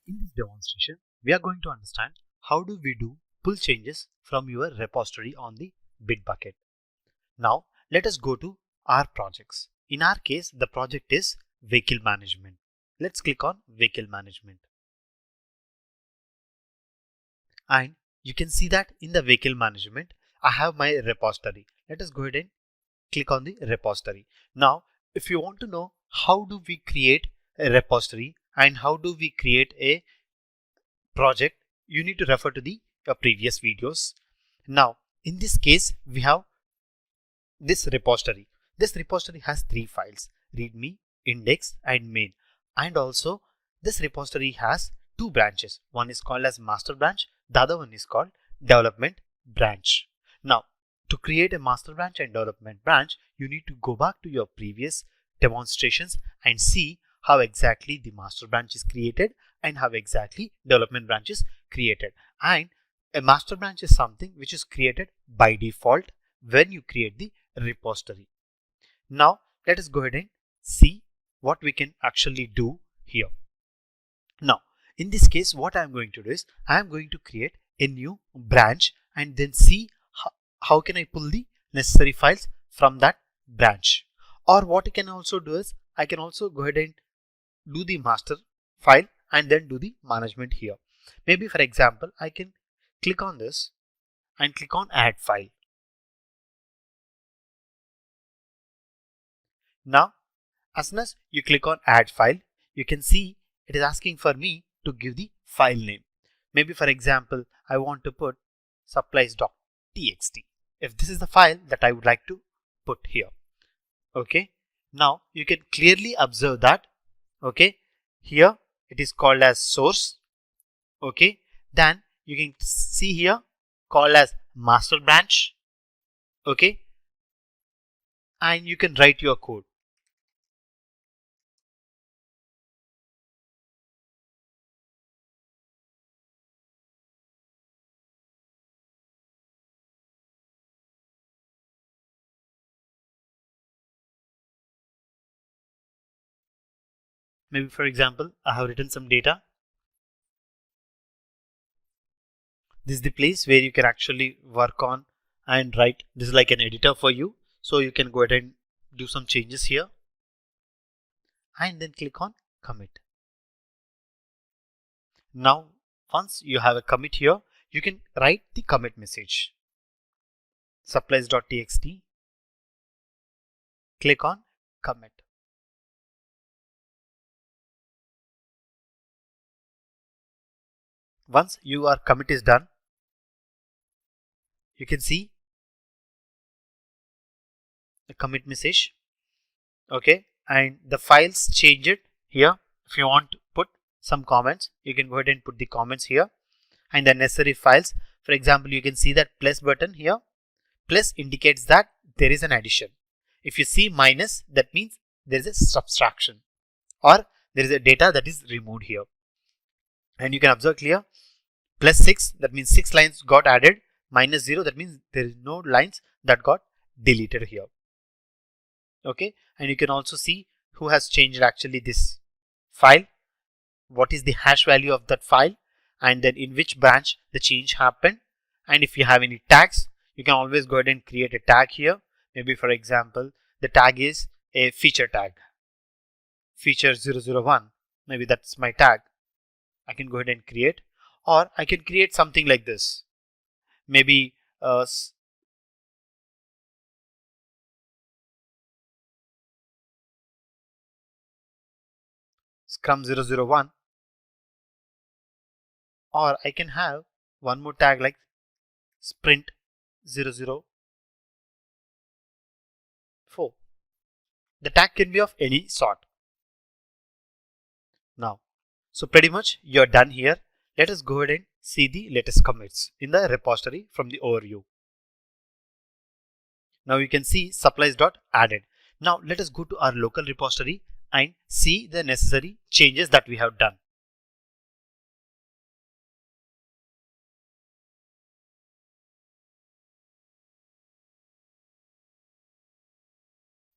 In this demonstration, we are going to understand how do we do pull changes from your repository on the bitbucket. Now, let us go to our projects. In our case, the project is vehicle management. Let's click on vehicle management. And you can see that in the vehicle management, I have my repository. Let us go ahead and click on the repository. Now, if you want to know how do we create a repository and how do we create a project, you need to refer to the previous videos. Now, in this case, we have this repository. This repository has three files: readme, index, and main. And also, this repository has two branches. One is called as master branch. The other one is called development branch. Now, to create a master branch and development branch, you need to go back to your previous demonstrations and see how exactly the master branch is created and how exactly development branch is created. And a master branch is something which is created by default when you create the repository. Now let us go ahead and see what we can actually do here. Now in this case, what I am going to do is I am going to create a new branch and then see how can I pull the necessary files from that branch. Or what I can also do is I can also go ahead and do the master file and then do the management here. Maybe for example, I can click on this and click on add file. Now, as soon as you click on add file, you can see it is asking for me to give the file name. Maybe for example, I want to put supplies.txt. If this is the file that I would like to put here. Okay. Now you can clearly observe that. Okay. Here it is called as source. Okay. Then you can see here called as master branch. Okay. And you can write your code. Maybe for example, I have written some data. This is the place where you can actually work on and write. This is like an editor for you. So you can go ahead and do some changes here and then click on commit. Now, once you have a commit here, you can write the commit message. Supplies.txt. Click on commit. Once your commit is done, you can see the commit message. Okay, and the files change it here. If you want to put some comments, you can go ahead and put the comments here and the necessary files. For example, you can see that plus button here. Plus indicates that there is an addition. If you see minus, that means there is a subtraction or there is a data that is removed here. And you can observe clear plus 6, that means 6 lines got added, minus 0, that means there is no lines that got deleted here. Okay, and you can also see who has changed actually this file, what is the hash value of that file, and then in which branch the change happened. And if you have any tags, you can always go ahead and create a tag here. Maybe for example, the tag is a feature tag, feature 001. Maybe that's my tag. I can go ahead and create, or I can create something like this. Maybe Scrum 001, or I can have one more tag like Sprint 004. The tag can be of any sort. Now, so pretty much you're done here. Let us go ahead and see the latest commits in the repository from the overview. Now you can see supplies.added. Now let us go to our local repository and see the necessary changes that we have done.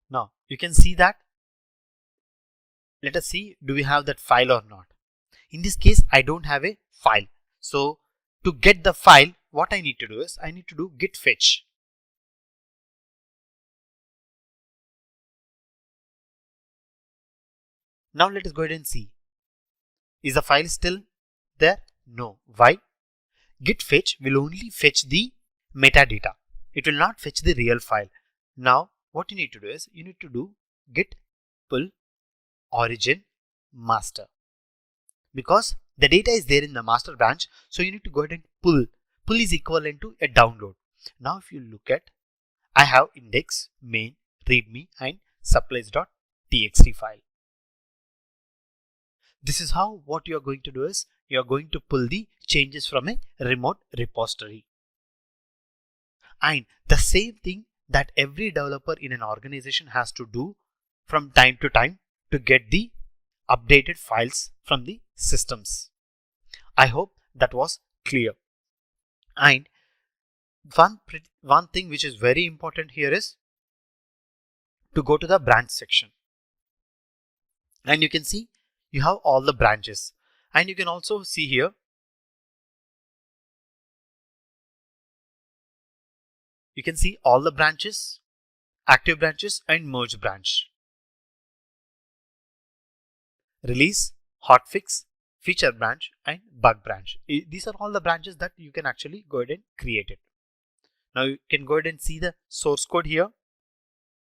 Now you can see that. Let us see, do we have that file or not? In this case, I don't have a file. So to get the file, what I need to do is I need to do git fetch. Now let us go ahead and see. Is the file still there? No. Why? Git fetch will only fetch the metadata. It will not fetch the real file. Now what you need to do is you need to do git pull origin master, because the data is there in the master branch. So you need to go ahead and pull. Pull is equivalent to a download. Now if you look at, I have index, main, readme and supplies.txt file. This is how what you are going to do is you are going to pull the changes from a remote repository. And the same thing that every developer in an organization has to do from time to time to get the updated files from the systems. I hope that was clear. And one thing which is very important here is to go to the branch section. And you can see you have all the branches. And you can also see here, you can see all the branches, active branches and merge branch. Release, hotfix, feature branch and bug branch. These are all the branches that you can actually go ahead and create it. Now you can go ahead and see the source code here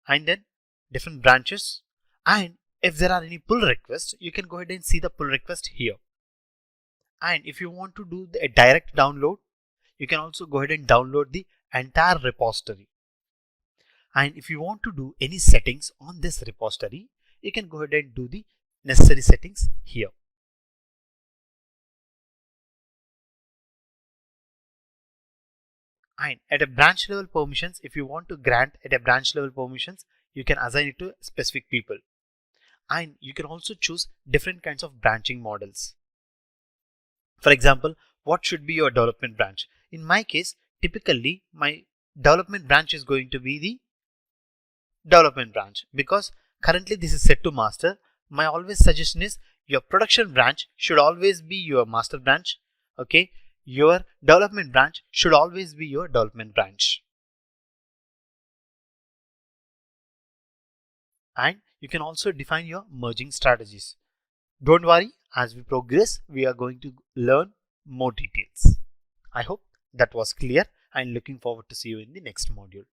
and then different branches. And if there are any pull requests, you can go ahead and see the pull request here. And if you want to do a direct download, you can also go ahead and download the entire repository. And if you want to do any settings on this repository, you can go ahead and do the necessary settings here. And at a branch level permissions, if you want to grant at a branch level permissions, you can assign it to specific people. And you can also choose different kinds of branching models. For example, what should be your development branch? In my case, typically my development branch is going to be the development branch, because currently this is set to master. My always suggestion is your production branch should always be your master branch. Okay, your development branch should always be your development branch. And you can also define your merging strategies. Don't worry, as we progress, we are going to learn more details. I hope that was clear and looking forward to see you in the next module.